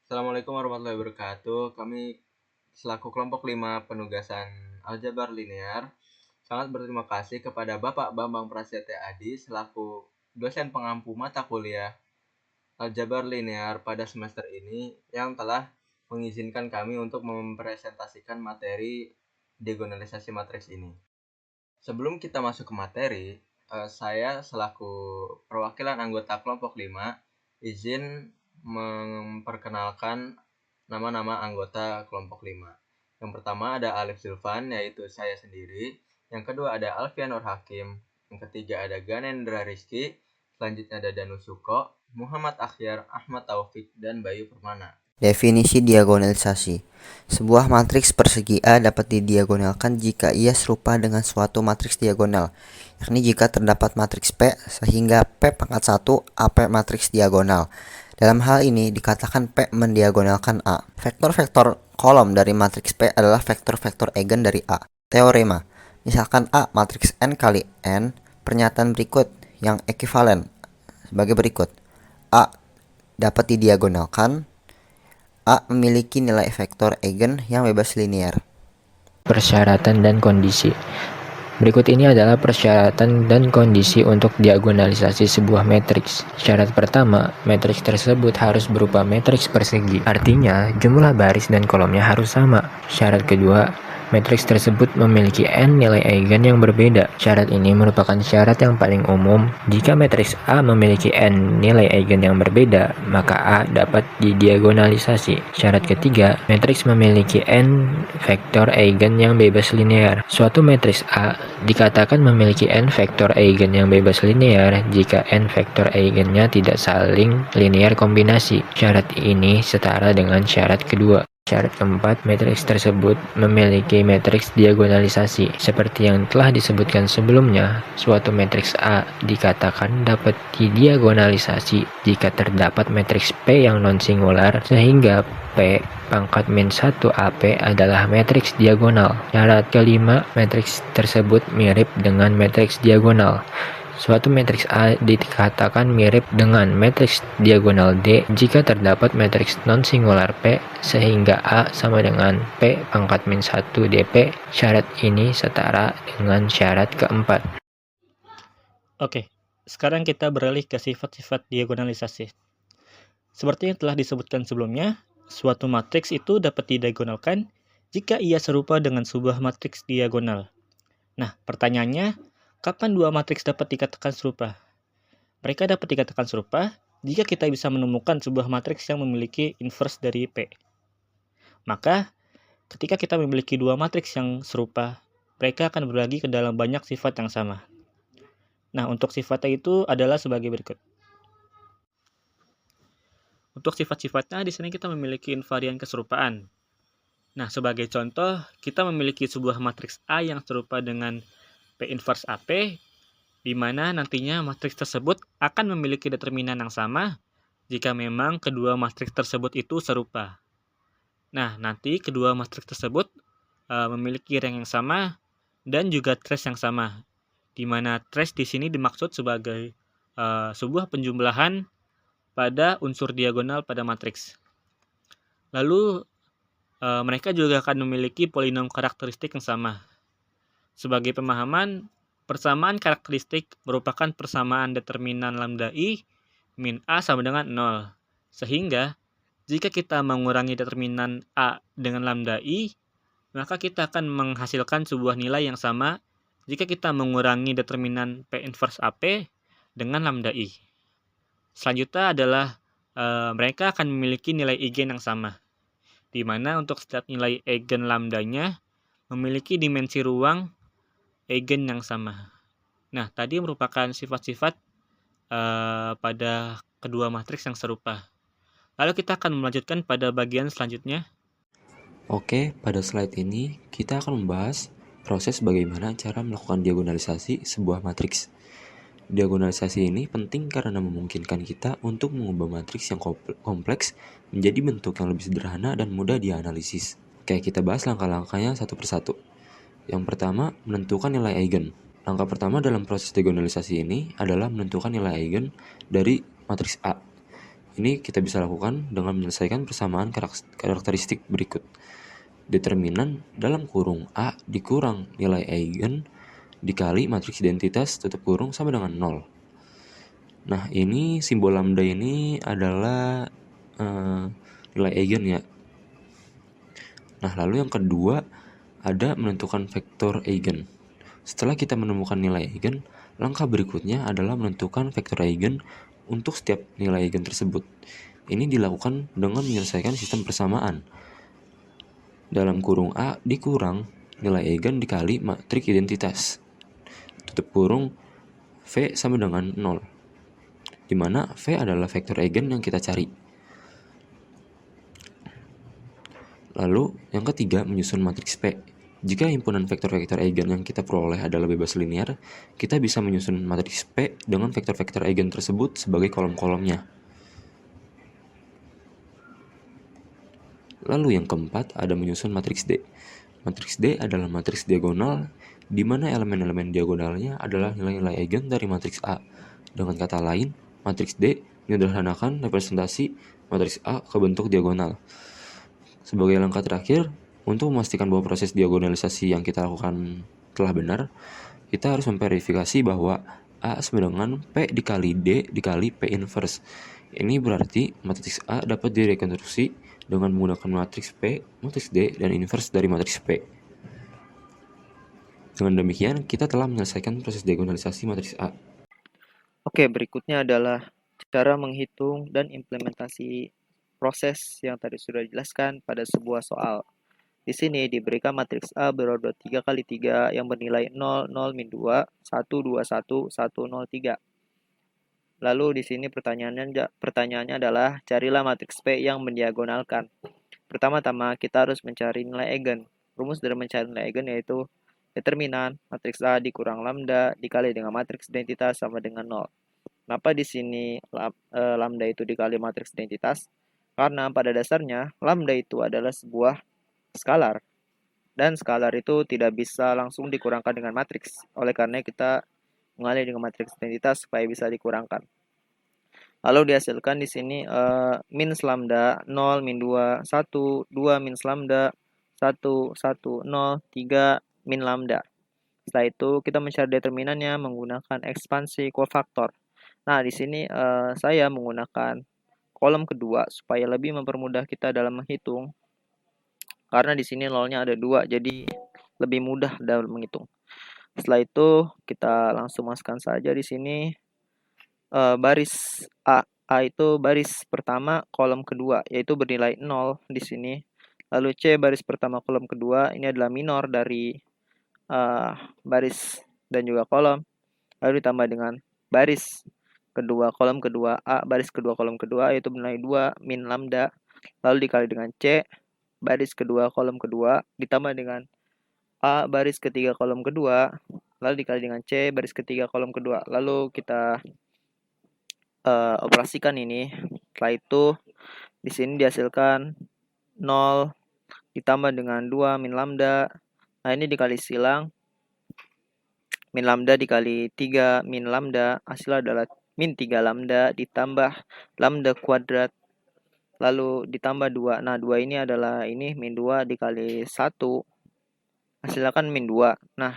Assalamualaikum warahmatullahi wabarakatuh. Kami selaku kelompok 5 penugasan aljabar linear sangat berterima kasih kepada Bapak Bambang Prasetya Adi selaku dosen pengampu mata kuliah aljabar linear pada semester ini yang telah mengizinkan kami untuk mempresentasikan materi diagonalisasi matriks ini. Sebelum kita masuk ke materi, saya selaku perwakilan anggota kelompok 5 izin memperkenalkan nama-nama anggota kelompok 5. Yang pertama ada Alif Zulfan, yaitu saya sendiri. Yang kedua ada Alfian Nur Hakim. Yang ketiga ada Ganendra Rizky. Selanjutnya ada Danu Suko, Muhammad Akhyar, Ahmad Taufik, dan Bayu Permana. Definisi diagonalisasi. Sebuah matriks persegi A dapat didiagonalkan jika ia serupa dengan suatu matriks diagonal, yakni jika terdapat matriks P sehingga P pangkat 1 AP matriks diagonal. Dalam hal ini dikatakan P mendiagonalkan A. Vektor-vektor kolom dari matriks P adalah vektor-vektor eigen dari A. Teorema. Misalkan A matriks n kali n, pernyataan berikut yang ekivalen sebagai berikut. A dapat didiagonalkan. A memiliki nilai vektor eigen yang bebas linear. Persyaratan dan kondisi. Berikut ini adalah persyaratan dan kondisi untuk diagonalisasi sebuah matriks. Syarat pertama, matriks tersebut harus berupa matriks persegi. Artinya, jumlah baris dan kolomnya harus sama. Syarat kedua, matriks tersebut memiliki n nilai eigen yang berbeda. Syarat ini merupakan syarat yang paling umum. Jika matriks A memiliki n nilai eigen yang berbeda, maka A dapat didiagonalisasi. Syarat ketiga, matriks memiliki n vektor eigen yang bebas linear. Suatu matriks A dikatakan memiliki n vektor eigen yang bebas linear jika n vektor eigennya tidak saling linear kombinasi. Syarat ini setara dengan syarat kedua. Syarat keempat, matriks tersebut memiliki matriks diagonalisasi. Seperti yang telah disebutkan sebelumnya, suatu matriks A dikatakan dapat didiagonalisasi jika terdapat matriks P yang non-singular sehingga P pangkat min 1 AP adalah matriks diagonal. Syarat kelima, matriks tersebut mirip dengan matriks diagonal. Suatu matriks A dikatakan mirip dengan matriks diagonal D jika terdapat matriks non-singular P sehingga A sama dengan P pangkat min 1 DP. Syarat ini setara dengan syarat keempat. Oke, sekarang kita beralih ke sifat-sifat diagonalisasi. Seperti yang telah disebutkan sebelumnya, suatu matriks itu dapat didiagonalkan jika ia serupa dengan sebuah matriks diagonal. Nah, pertanyaannya, kapan dua matriks dapat dikatakan serupa? Mereka dapat dikatakan serupa jika kita bisa menemukan sebuah matriks yang memiliki inverse dari P. Maka, ketika kita memiliki dua matriks yang serupa, mereka akan berbagi ke dalam banyak sifat yang sama. Nah, untuk sifatnya itu adalah sebagai berikut. Untuk sifat-sifatnya, di sini kita memiliki invarian keserupaan. Nah, sebagai contoh, kita memiliki sebuah matriks A yang serupa dengan P inverse AP, di mana nantinya matriks tersebut akan memiliki determinan yang sama jika memang kedua matriks tersebut itu serupa. Nah, nanti kedua matriks tersebut memiliki rank yang sama dan juga trace yang sama, di mana trace di sini dimaksud sebagai sebuah penjumlahan pada unsur diagonal pada matriks. Lalu mereka juga akan memiliki polinom karakteristik yang sama. Sebagai pemahaman, persamaan karakteristik merupakan persamaan determinan lambda I min A sama dengan 0. Sehingga, jika kita mengurangi determinan A dengan lambda I, maka kita akan menghasilkan sebuah nilai yang sama jika kita mengurangi determinan P inverse AP dengan lambda I. Selanjutnya adalah mereka akan memiliki nilai eigen yang sama, di mana untuk setiap nilai eigen lambdanya memiliki dimensi ruang eigen yang sama. Nah, tadi merupakan sifat-sifat pada kedua matriks yang serupa. Lalu kita akan melanjutkan pada bagian selanjutnya. Oke, pada slide ini kita akan membahas proses bagaimana cara melakukan diagonalisasi sebuah matriks. Diagonalisasi ini penting karena memungkinkan kita untuk mengubah matriks yang kompleks menjadi bentuk yang lebih sederhana dan mudah dianalisis. Oke, kita bahas langkah-langkahnya satu persatu. Yang pertama, menentukan nilai eigen. Langkah pertama dalam proses diagonalisasi ini adalah menentukan nilai eigen dari matriks A. Ini kita bisa lakukan dengan menyelesaikan persamaan karakteristik berikut. Determinan dalam kurung A dikurang nilai eigen dikali matriks identitas tutup kurung sama dengan 0. Nah, ini simbol lambda ini adalah nilai eigen ya. Nah, lalu yang kedua ada menentukan vektor eigen. Setelah kita menemukan nilai eigen, langkah berikutnya adalah menentukan vektor eigen untuk setiap nilai eigen tersebut. Ini dilakukan dengan menyelesaikan sistem persamaan. Dalam kurung A dikurang nilai eigen dikali matriks identitas. Tutup kurung V sama dengan 0. Di mana V adalah vektor eigen yang kita cari. Lalu yang ketiga menyusun matriks P. Jika himpunan vektor-vektor eigen yang kita peroleh adalah bebas linear, kita bisa menyusun matriks P dengan vektor-vektor eigen tersebut sebagai kolom-kolomnya. Lalu yang keempat ada menyusun matriks D. Matriks D adalah matriks diagonal di mana elemen-elemen diagonalnya adalah nilai-nilai eigen dari matriks A. Dengan kata lain, matriks D menyederhanakan representasi matriks A ke bentuk diagonal. Sebagai langkah terakhir, untuk memastikan bahwa proses diagonalisasi yang kita lakukan telah benar, kita harus memverifikasi bahwa A sama dengan P dikali D dikali P inverse. Ini berarti matriks A dapat direkonstruksi dengan menggunakan matriks P, matriks D, dan inverse dari matriks P. Dengan demikian, kita telah menyelesaikan proses diagonalisasi matriks A. Oke, berikutnya adalah cara menghitung dan implementasi proses yang tadi sudah dijelaskan pada sebuah soal. Di sini diberikan matriks A berorder 3 kali 3 yang bernilai 0, 0, min 2, 1, 2, 1, 1, 0, 3. Lalu di sini pertanyaannya adalah carilah matriks P yang mendiagonalkan. Pertama-tama kita harus mencari nilai eigen. Rumus dari mencari nilai eigen yaitu determinan matriks A dikurang lambda dikali dengan matriks identitas sama dengan 0. Kenapa di sini lambda itu dikali matriks identitas? Karena pada dasarnya lambda itu adalah sebuah skalar. Dan skalar itu tidak bisa langsung dikurangkan dengan matriks. Oleh karena kita mengalih dengan matriks identitas supaya bisa dikurangkan. Lalu dihasilkan di sini min lambda 0, min 2, 1, 2 min lambda 1, 1, 0, 3 min lambda. Setelah itu kita mencari determinannya menggunakan ekspansi kofaktor. Nah, di sini saya menggunakan kolom kedua supaya lebih mempermudah kita dalam menghitung. Karena di sini nolnya ada 2, jadi lebih mudah dalam menghitung. Setelah itu kita langsung masukkan saja di sini baris A. A itu baris pertama kolom kedua, yaitu bernilai 0 di sini. Lalu C baris pertama kolom kedua, ini adalah minor dari baris dan juga kolom. Lalu ditambah dengan baris kedua kolom kedua A, baris kedua kolom kedua, yaitu bernilai 2 min lambda. Lalu dikali dengan C baris kedua kolom kedua ditambah dengan A baris ketiga kolom kedua, lalu dikali dengan C baris ketiga kolom kedua. Lalu kita operasikan ini. Setelah itu di sini dihasilkan 0 ditambah dengan 2 min lambda. Nah, ini dikali silang. Min lambda dikali 3 min lambda, hasil adalah min 3 lambda ditambah lambda kuadrat lalu ditambah 2. Nah, 2 ini adalah ini min 2 dikali 1. Hasilnya kan min 2. Nah,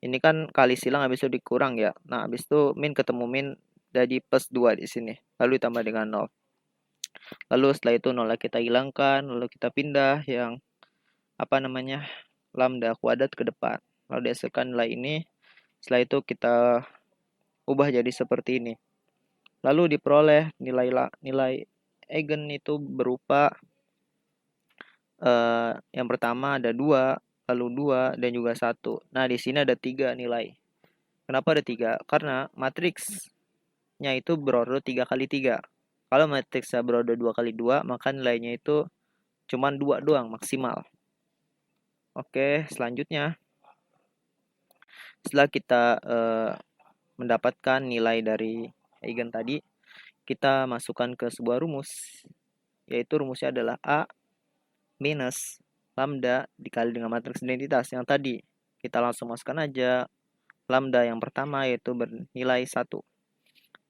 ini kan kali silang habis itu dikurang ya. Nah, habis itu min ketemu min jadi plus 2 di sini. Lalu ditambah dengan 0. Lalu setelah itu 0 kita hilangkan, lalu kita pindah yang lambda kuadrat ke depan. Lalu dihasilkan nilai ini. Setelah itu kita ubah jadi seperti ini. Lalu diperoleh nilai eigen itu berupa yang pertama ada 2, lalu 2 dan juga 1. Nah, di sini ada 3 nilai. Kenapa ada 3? Karena matriksnya itu berorder 3 kali 3. Kalau matriksnya berorder 2 kali 2, maka nilainya itu cuma 2 doang maksimal. Oke, selanjutnya setelah kita mendapatkan nilai dari eigen tadi, kita masukkan ke sebuah rumus, yaitu rumusnya adalah A minus lambda dikali dengan matriks identitas yang tadi. Kita langsung masukkan aja lambda yang pertama, yaitu bernilai 1.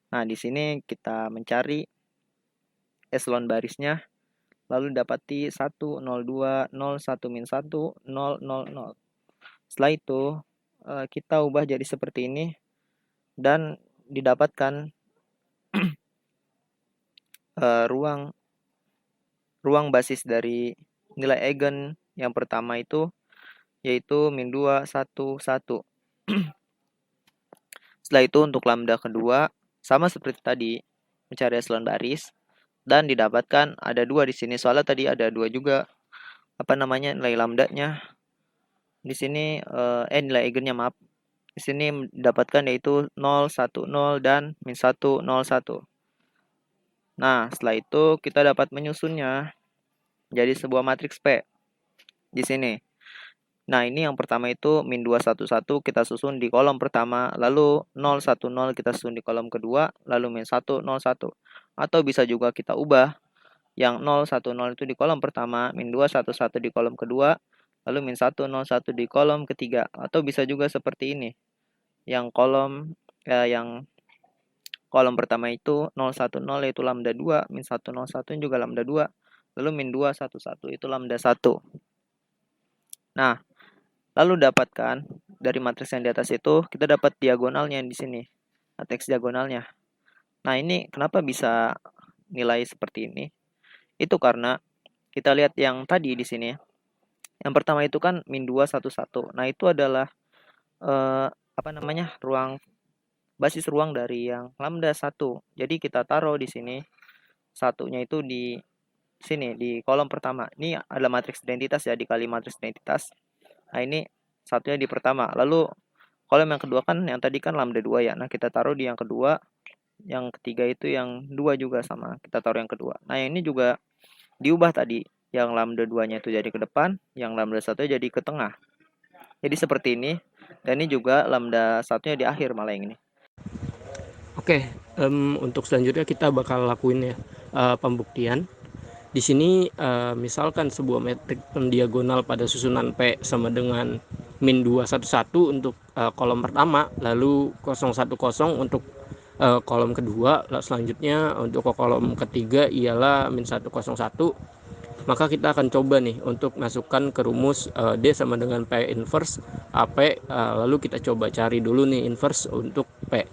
Nah, di sini kita mencari eselon barisnya, lalu dapati 1, 0, 2, 0, 1, min 1, 0, 0, 0. Setelah itu, kita ubah jadi seperti ini, dan didapatkan ruang basis dari nilai eigen yang pertama itu, yaitu min 2, 1, 1. Setelah itu untuk lambda kedua, sama seperti tadi, mencari eselon baris, dan didapatkan ada 2 di sini, soalnya tadi ada 2 juga, nilai lambdanya. Di sini, nilai eigennya maaf. Di sini mendapatkan yaitu 0, 1, 0, dan min 1, 0, 1. Nah, setelah itu kita dapat menyusunnya jadi sebuah matriks P di sini. Nah, ini yang pertama itu min 2, 1, 1 kita susun di kolom pertama, lalu 0, 1, 0 kita susun di kolom kedua, lalu min 1, 0, 1. Atau bisa juga kita ubah yang 0, 1, 0 itu di kolom pertama, min 2, 1, 1 di kolom kedua, lalu min 1, 0, 1 di kolom ketiga. Atau bisa juga seperti ini, yang kolom pertama itu 0, 1, 0 yaitu lambda 2, min 1, 0, 1 juga lambda 2, lalu min 2, 1, 1 itu lambda 1. Nah, lalu dapatkan dari matriks yang di atas itu, kita dapat diagonalnya di sini, matriks diagonalnya. Nah, ini kenapa bisa nilai seperti ini? Itu karena kita lihat yang tadi di sini. Yang pertama itu kan min 2, 1, 1. Nah, itu adalah basis ruang dari yang lambda 1. Jadi kita taruh di sini, satunya itu di sini, di kolom pertama. Ini adalah matriks identitas ya, dikali matriks identitas. Nah, ini satunya di pertama. Lalu kolom yang kedua kan, yang tadi kan lambda 2 ya. Nah, kita taruh di yang kedua. Yang ketiga itu yang 2 juga sama. Kita taruh yang kedua. Nah, ini juga diubah tadi. Yang lambda 2-nya itu jadi ke depan, yang lambda 1-nya jadi ke tengah. Jadi seperti ini. Dan ini juga lambda 1-nya di akhir malah yang ini. Oke, untuk selanjutnya kita bakal lakuin ya pembuktian. Di sini misalkan sebuah metrik pendiagonal pada susunan P sama dengan min 211 untuk kolom pertama, lalu 010 untuk kolom kedua, selanjutnya untuk kolom ketiga ialah min 101. Maka kita akan coba nih untuk masukkan ke rumus D sama dengan P inverse AP, lalu kita coba cari dulu nih inverse untuk P.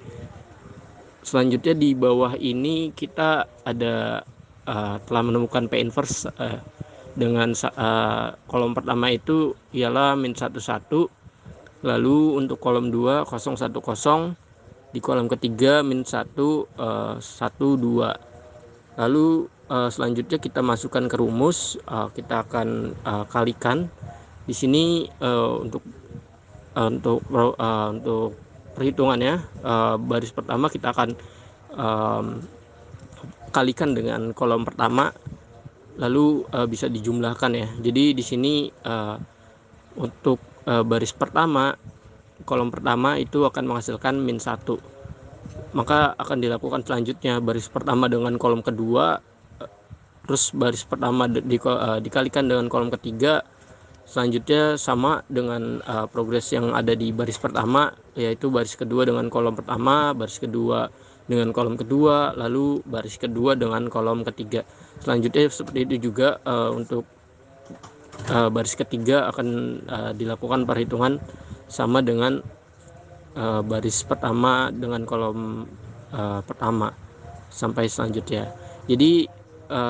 Selanjutnya di bawah ini kita ada telah menemukan P inverse dengan kolom pertama itu ialah min 11, lalu untuk kolom 2 010, di kolom ketiga min 1 12. Lalu selanjutnya kita masukkan ke rumus, kita akan kalikan di sini untuk perhitungannya. Baris pertama kita akan kalikan dengan kolom pertama, lalu bisa dijumlahkan ya. Jadi di sini untuk baris pertama, kolom pertama itu akan menghasilkan min 1. Maka akan dilakukan selanjutnya baris pertama dengan kolom kedua, terus baris pertama dikalikan dengan kolom ketiga. Selanjutnya sama dengan progres yang ada di baris pertama, yaitu baris kedua dengan kolom pertama, baris kedua dengan kolom kedua, lalu baris kedua dengan kolom ketiga. Selanjutnya seperti itu juga untuk baris ketiga akan dilakukan perhitungan sama dengan baris pertama dengan kolom pertama sampai selanjutnya. Jadi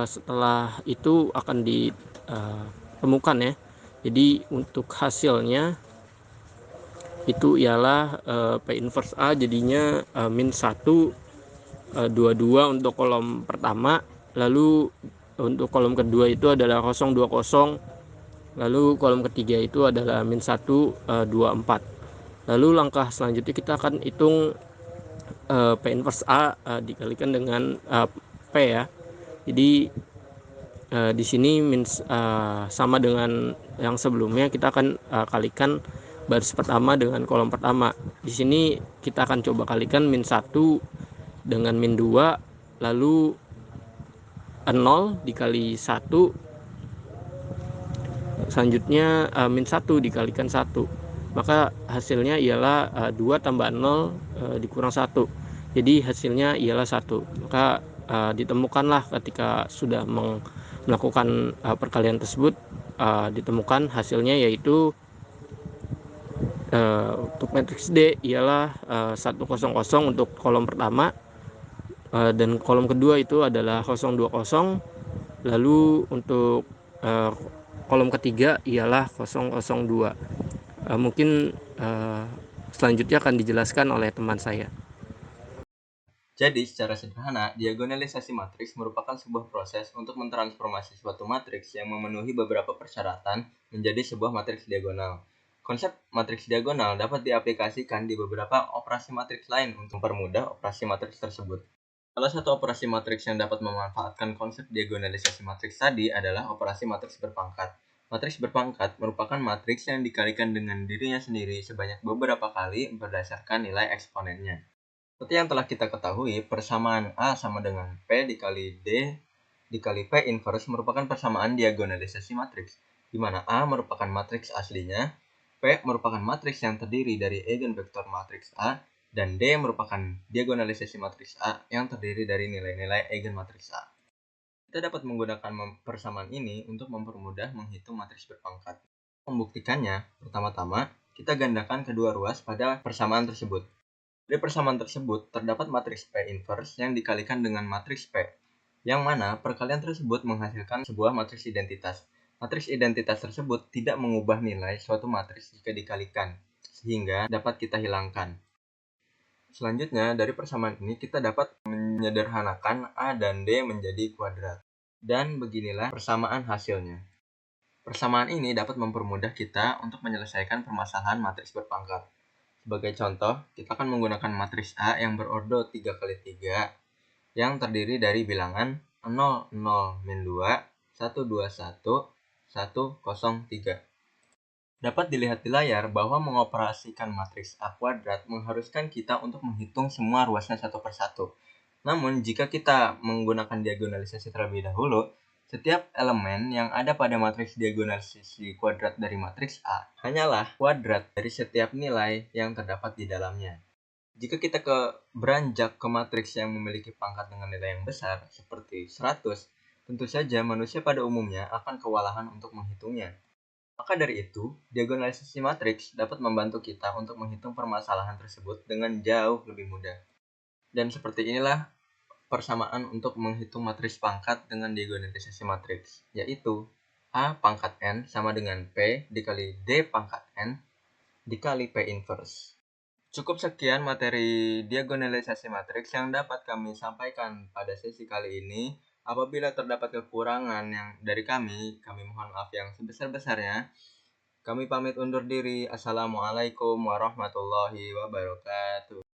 setelah itu akan ditemukan ya. Jadi untuk hasilnya itu ialah P inverse A jadinya min 1 22 untuk kolom pertama, lalu untuk kolom kedua itu adalah 020, lalu kolom ketiga itu adalah min 1 24. Lalu langkah selanjutnya kita akan hitung P inverse A dikalikan dengan P ya. Jadi di sini sama dengan yang sebelumnya, kita akan kalikan baris pertama dengan kolom pertama. Di sini kita akan coba kalikan min 1 dengan min 2, lalu 0 dikali 1, selanjutnya min 1 dikalikan 1. Maka hasilnya ialah 2 tambah 0 dikurang 1. Jadi hasilnya ialah 1. Maka ditemukanlah ketika sudah melakukan perkalian tersebut, ditemukan hasilnya yaitu untuk matriks D ialah 100 untuk kolom pertama, dan kolom kedua itu adalah 020. Lalu untuk kolom ketiga ialah 002. Mungkin selanjutnya akan dijelaskan oleh teman saya. Jadi, secara sederhana, diagonalisasi matriks merupakan sebuah proses untuk mentransformasi suatu matriks yang memenuhi beberapa persyaratan menjadi sebuah matriks diagonal. Konsep matriks diagonal dapat diaplikasikan di beberapa operasi matriks lain untuk mempermudah operasi matriks tersebut. Salah satu operasi matriks yang dapat memanfaatkan konsep diagonalisasi matriks tadi adalah operasi matriks berpangkat. Matriks berpangkat merupakan matriks yang dikalikan dengan dirinya sendiri sebanyak beberapa kali berdasarkan nilai eksponennya. Seperti yang telah kita ketahui, persamaan A sama dengan P dikali D dikali P inverse merupakan persamaan diagonalisasi matriks, di mana A merupakan matriks aslinya, P merupakan matriks yang terdiri dari eigenvektor matriks A, dan D merupakan diagonalisasi matriks A yang terdiri dari nilai-nilai eigenmatriks A. Kita dapat menggunakan persamaan ini untuk mempermudah menghitung matriks berpangkat. Membuktikannya, pertama-tama, kita gandakan kedua ruas pada persamaan tersebut. Dari persamaan tersebut, terdapat matriks P inverse yang dikalikan dengan matriks P, yang mana perkalian tersebut menghasilkan sebuah matriks identitas. Matriks identitas tersebut tidak mengubah nilai suatu matriks jika dikalikan, sehingga dapat kita hilangkan. Selanjutnya, dari persamaan ini kita dapat menyederhanakan A dan D menjadi kuadrat. Dan beginilah persamaan hasilnya. Persamaan ini dapat mempermudah kita untuk menyelesaikan permasalahan matriks berpangkat. Sebagai contoh, kita akan menggunakan matriks A yang berordo 3x3 yang terdiri dari bilangan 0, 0, min 2, 1, 2, 1, 1, 0, 3. Dapat dilihat di layar bahwa mengoperasikan matriks A kuadrat mengharuskan kita untuk menghitung semua ruasnya satu persatu. Namun, jika kita menggunakan diagonalisasi terlebih dahulu, setiap elemen yang ada pada matriks diagonalisasi kuadrat dari matriks A hanyalah kuadrat dari setiap nilai yang terdapat di dalamnya. Jika kita beranjak ke matriks yang memiliki pangkat dengan nilai yang besar, seperti 100, tentu saja manusia pada umumnya akan kewalahan untuk menghitungnya. Maka dari itu, diagonalisasi matriks dapat membantu kita untuk menghitung permasalahan tersebut dengan jauh lebih mudah. Dan seperti inilah persamaan untuk menghitung matriks pangkat dengan diagonalisasi matriks, yaitu A pangkat N sama dengan P dikali D pangkat N dikali P inverse. Cukup sekian materi diagonalisasi matriks yang dapat kami sampaikan pada sesi kali ini. Apabila terdapat kekurangan yang dari kami mohon maaf yang sebesar-besarnya. Kami pamit undur diri. Assalamualaikum warahmatullahi wabarakatuh.